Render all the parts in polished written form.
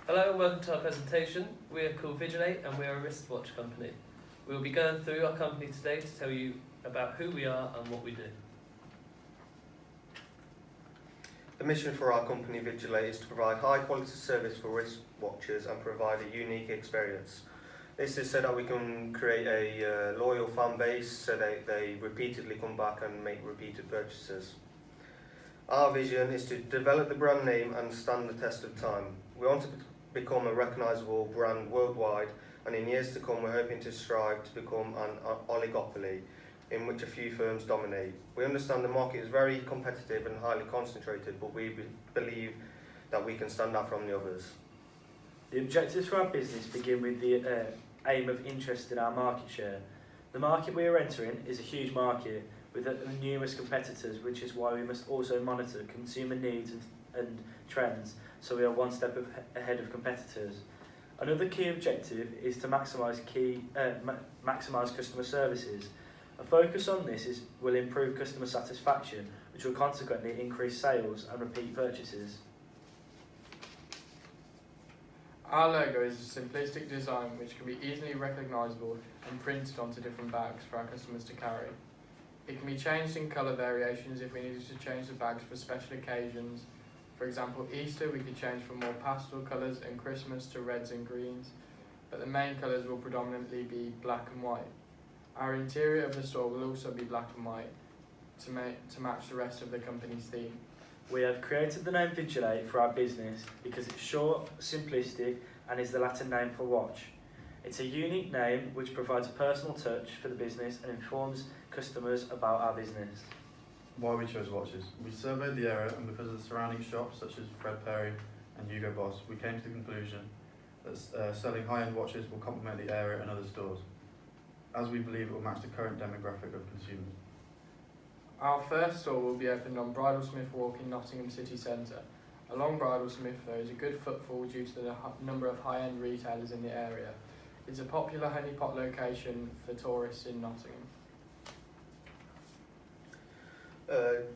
Hello and welcome to our presentation. We are called Vigilate and we are a wristwatch company. We will be going through our company today to tell you about who we are and what we do. The mission for our company Vigilate is to provide high quality service for wristwatches and provide a unique experience. This is so that we can create a loyal fan base so they repeatedly come back and make repeated purchases. Our vision is to develop the brand name and stand the test of time. We want to become a recognisable brand worldwide, and in years to come we're hoping to strive to become an oligopoly in which a few firms dominate. We understand the market is very competitive and highly concentrated, but we believe that we can stand out from the others. The objectives for our business begin with the aim of interest in our market share. The market we are entering is a huge market with numerous competitors, which is why we must also monitor consumer needs and trends so we are one step ahead of competitors. Another key objective is to maximise customer services. A focus on this will improve customer satisfaction, which will consequently increase sales and repeat purchases. Our logo is a simplistic design which can be easily recognisable and printed onto different bags for our customers to carry. It can be changed in colour variations if we needed to change the bags for special occasions. For example, Easter we could change from more pastel colours, and Christmas to reds and greens, but the main colours will predominantly be black and white. Our interior of the store will also be black and white to match the rest of the company's theme. We have created the name Vigilate for our business because it's short, simplistic, and is the Latin name for watch. It's a unique name which provides a personal touch for the business and informs customers about our business. Why we chose watches. We surveyed the area, and because of the surrounding shops such as Fred Perry and Hugo Boss, we came to the conclusion that selling high-end watches will complement the area and other stores, as we believe it will match the current demographic of consumers. Our first store will be opened on Bridlesmith Walk in Nottingham city centre. Along Bridlesmith there is a good footfall due to the number of high-end retailers in the area. It's a popular honeypot location for tourists in Nottingham.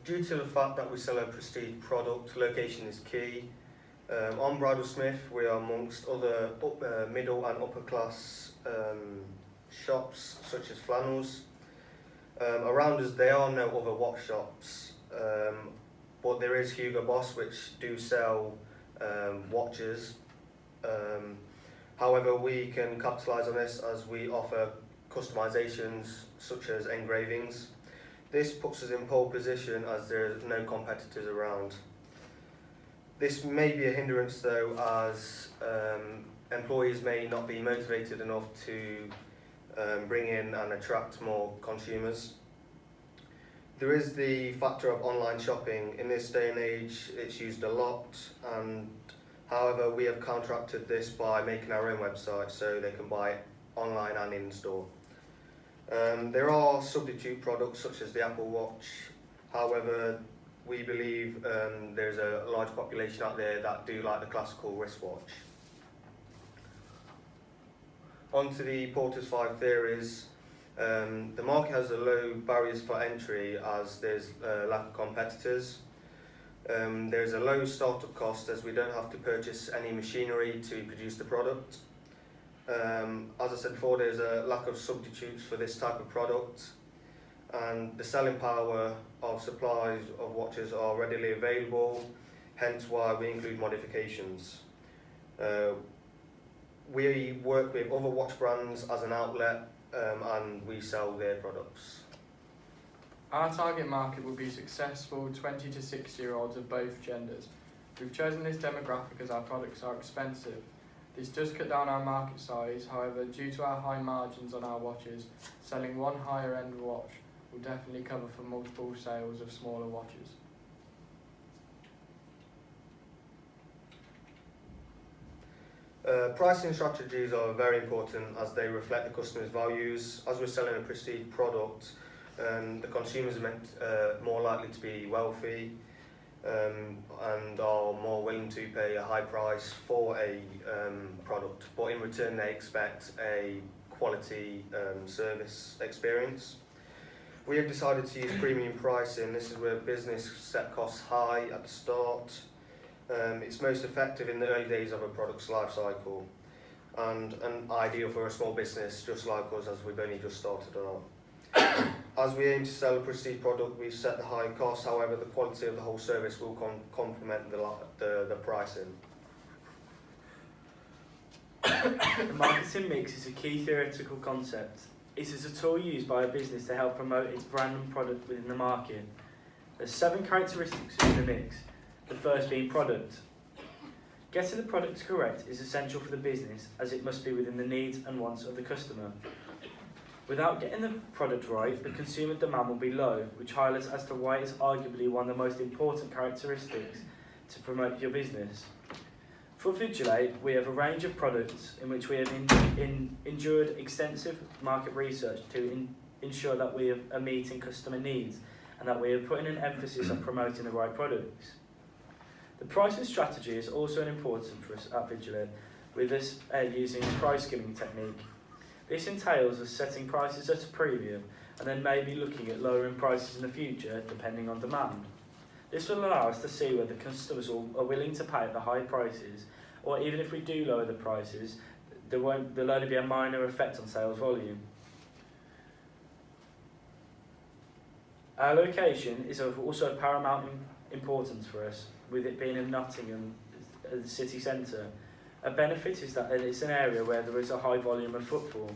Due to the fact that we sell a prestige product, location is key. On Bridlesmith we are amongst other middle and upper class shops such as flannels. Around us there are no other watch shops, but there is Hugo Boss which do sell watches. However, we can capitalise on this as we offer customisations such as engravings. This puts us in pole position as there are no competitors around. This may be a hindrance though, as employees may not be motivated enough to bring in and attract more consumers. There is the factor of online shopping. In this day and age it's used a lot, and however we have counteracted this by making our own website so they can buy online and in store. There are substitute products such as the Apple Watch. However, we believe there's a large population out there that do like the classical wristwatch. On to the Porter's 5 theories. The market has a low barriers for entry as there's a lack of competitors. There's a low startup cost as we don't have to purchase any machinery to produce the product. As I said before, there's a lack of substitutes for this type of product, and the selling power of supplies of watches are readily available, hence why we include modifications. We work with other watch brands as an outlet, and we sell their products. Our target market will be successful 20 to 60-year-olds of both genders. We've chosen this demographic as our products are expensive. This does cut down our market size, however, due to our high margins on our watches, selling one higher end watch will definitely cover for multiple sales of smaller watches. Pricing strategies are very important as they reflect the customer's values. As we're selling a prestige product, the consumers are more likely to be wealthy and are more willing to pay a high price for a product, but in return they expect a quality service experience. We have decided to use premium pricing. This is where business set costs high at the start It's most effective in the early days of a product's life cycle and ideal for a small business just like us, as we've only just started out. As we aim to sell a prestige product, we set the high cost, however the quality of the whole service will complement the pricing. The marketing mix is a key theoretical concept. It is a tool used by a business to help promote its brand and product within the market. There's 7 characteristics in the mix, the first being product. Getting the product correct is essential for the business, as it must be within the needs and wants of the customer. Without getting the product right, the consumer demand will be low, which highlights as to why it's arguably one of the most important characteristics to promote your business. For Vigilate, we have a range of products in which we have endured extensive market research to ensure that we are meeting customer needs and that we are putting an emphasis on promoting the right products. The pricing strategy is also an important for us at Vigilate, with us using a price skimming technique. This entails us setting prices at a premium and then maybe looking at lowering prices in the future depending on demand. This will allow us to see whether customers are willing to pay the high prices, or even if we do lower the prices, there'll only be a minor effect on sales volume. Our location is also of paramount importance for us, with it being in Nottingham, the city centre. A benefit is that it's an area where there is a high volume of footfall.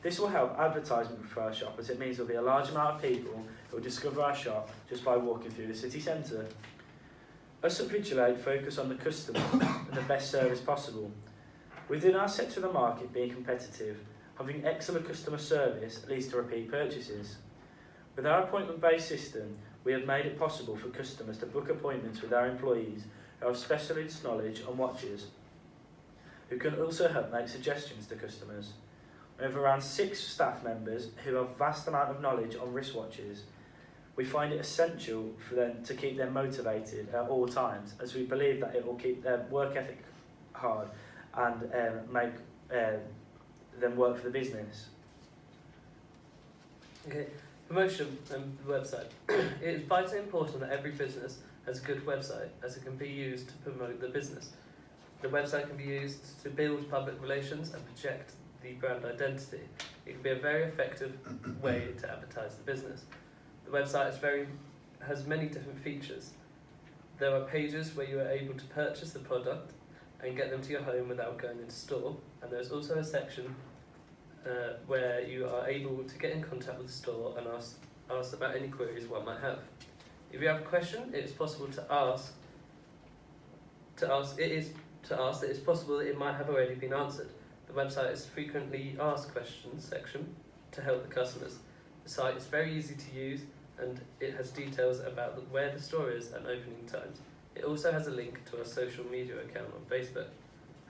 This will help advertisement for our shop, as it means there will be a large amount of people who will discover our shop just by walking through the city centre. Us at Vigilate focus on the customer and the best service possible. Within our sector of the market being competitive, having excellent customer service leads to repeat purchases. With our appointment-based system, we have made it possible for customers to book appointments with our employees who have specialist knowledge on watches, who can also help make suggestions to customers. We have around 6 staff members who have a vast amount of knowledge on wristwatches. We find it essential for them to keep them motivated at all times, as we believe that it will keep their work ethic hard and make them work for the business. Okay, promotion and the website. It is vitally important that every business has a good website, as it can be used to promote the business. The website can be used to build public relations and project the brand identity. It can be a very effective way to advertise the business. The website has many different features. There are pages where you are able to purchase the product and get them to your home without going into store, and there's also a section where you are able to get in contact with the store and ask about any queries one might have. If you have a question, it is possible it's possible that it might have already been answered. The website is frequently asked questions section to help the customers. The site is very easy to use, and it has details about where the store is and opening times. It also has a link to our social media account on Facebook.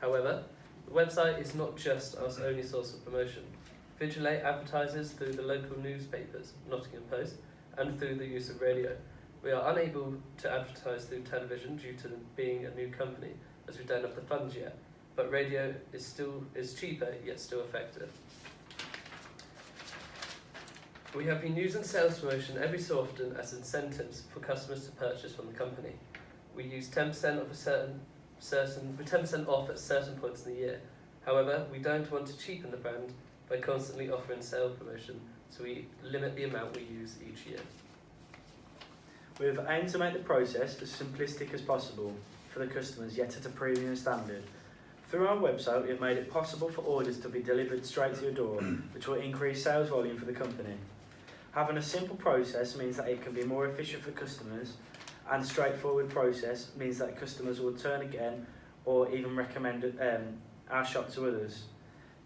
However, the website is not just our only source of promotion. Vigilate advertises through the local newspapers, Nottingham Post, and through the use of radio. We are unable to advertise through television due to being a new company, as we don't have the funds yet, but radio is cheaper yet still effective. We have been using sales promotion every so often as incentives for customers to purchase from the company. We use 10% off at certain points in the year. However, we don't want to cheapen the brand by constantly offering sale promotion, so we limit the amount we use each year. We have aimed to make the process as simplistic as possible for the customers, yet at a premium standard. Through our website, we have made it possible for orders to be delivered straight to your door, which will increase sales volume for the company. Having a simple process means that it can be more efficient for customers, and straightforward process means that customers will return again or even recommend our shop to others.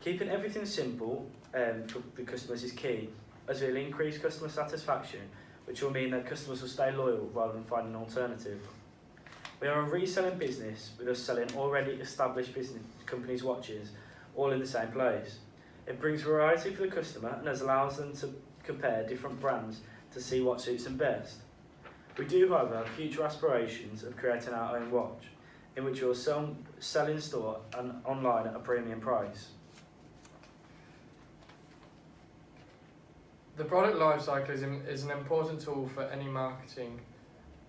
Keeping everything simple for the customers is key, as it will increase customer satisfaction, which will mean that customers will stay loyal rather than find an alternative. We are a reselling business, with us selling already established business companies' watches, all in the same place. It brings variety for the customer and allows them to compare different brands to see what suits them best. We do, however, have future aspirations of creating our own watch, in which we will sell in store and online at a premium price. The product lifecycle is an important tool for any marketing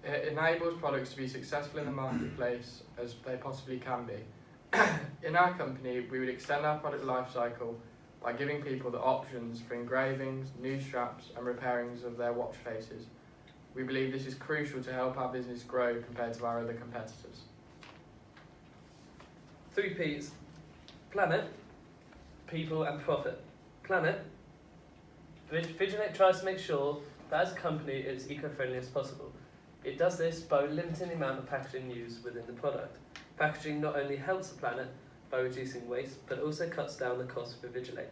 It enables products to be successful in the marketplace as they possibly can be. In our company, we would extend our product life cycle by giving people the options for engravings, new straps and repairings of their watch faces. We believe this is crucial to help our business grow compared to our other competitors. 3 P's: planet, people and profit. Planet. Vigilate tries to make sure that as a company it is eco-friendly as possible. It does this by limiting the amount of packaging used within the product. Packaging not only helps the planet by reducing waste, but also cuts down the cost for Vigilate.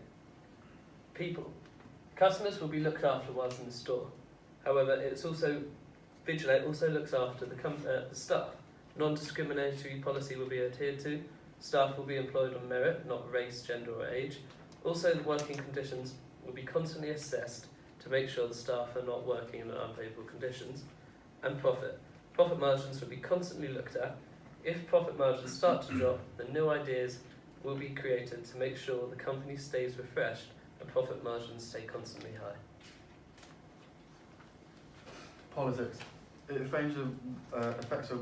People. Customers will be looked after whilst in the store. However, Vigilate also looks after the staff. Non-discriminatory policy will be adhered to. Staff will be employed on merit, not race, gender or age. Also, the working conditions will be constantly assessed to make sure the staff are not working in unfavourable conditions. And profit. Profit margins will be constantly looked at. If profit margins start to drop, then new ideas will be created to make sure the company stays refreshed and profit margins stay constantly high. Politics. It affects a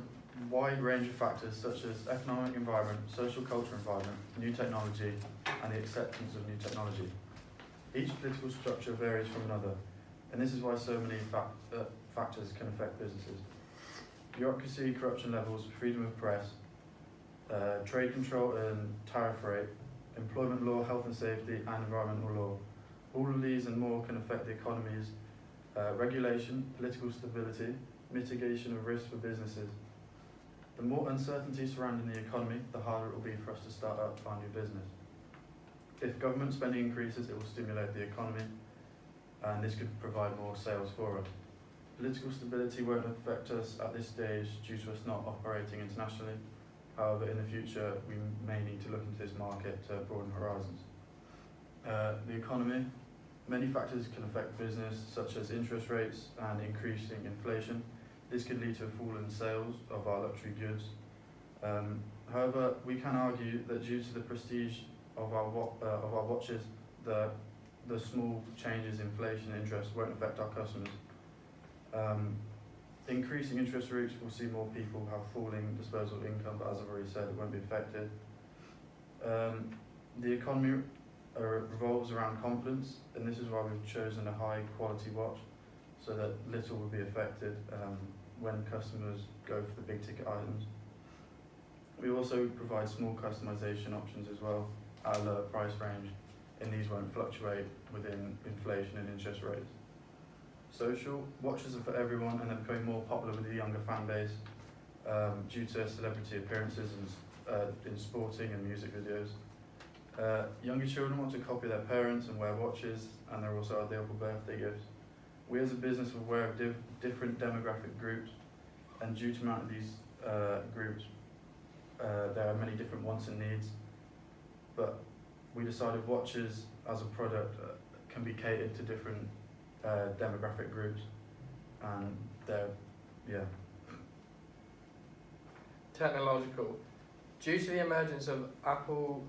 wide range of factors such as economic environment, social culture environment, new technology, and the acceptance of new technology. Each political structure varies from another, and this is why so many factors can affect businesses. Bureaucracy, corruption levels, freedom of press, trade control and tariff rate, employment law, health and safety, and environmental law. All of these and more can affect the economy's regulation, political stability, mitigation of risk for businesses. The more uncertainty surrounding the economy, the harder it will be for us to start up our new business. If government spending increases, it will stimulate the economy, and this could provide more sales for us. Political stability won't affect us at this stage due to us not operating internationally. However, in the future, we may need to look into this market to broaden horizons. The economy. Many factors can affect business, such as interest rates and increasing inflation. This could lead to a fall in sales of our luxury goods. However, we can argue that due to the prestige of our watches, the small changes in inflation and interest won't affect our customers. Increasing interest rates will see more people have falling disposable income, but as I've already said, it won't be affected. The economy revolves around confidence, and this is why we've chosen a high quality watch, so that little will be affected when customers go for the big ticket items. We also provide small customization options as well at a lower price range, and these won't fluctuate within inflation and interest rates. Social. Watches are for everyone, and they're becoming more popular with the younger fan base due to celebrity appearances in sporting and music videos. Younger children want to copy their parents and wear watches, and they're also ideal for birthday gifts. We as a business are aware of different demographic groups, and due to the amount of these groups, there are many different wants and needs, but we decided watches as a product can be catered to different demographic groups, and Technological. Due to the emergence of Apple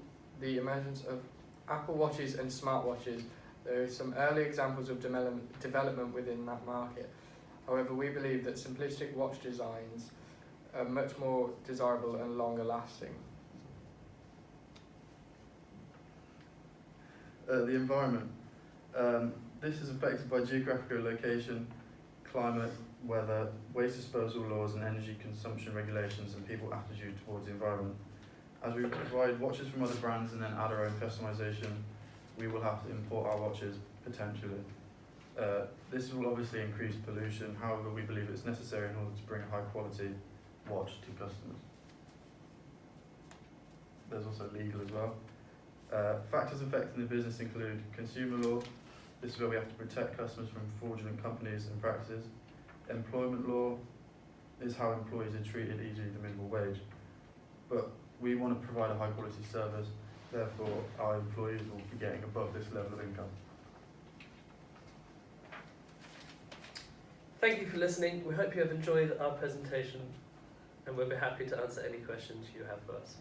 watches and smartwatches, there are some early examples of development within that market. However, we believe that simplistic watch designs are much more desirable and longer lasting. The environment. This is affected by geographical location, climate, weather, waste disposal laws and energy consumption regulations, and people's attitude towards the environment. As we provide watches from other brands and then add our own customization, we will have to import our watches potentially. This will obviously increase pollution, however we believe it's necessary in order to bring a high quality watch to customers. There's also legal as well. Factors affecting the business include consumer law. This is where we have to protect customers from fraudulent companies and practices. Employment law is how employees are treated, e.g. the minimum wage. But we want to provide a high quality service, therefore our employees will be getting above this level of income. Thank you for listening. We hope you have enjoyed our presentation, and we'll be happy to answer any questions you have for us.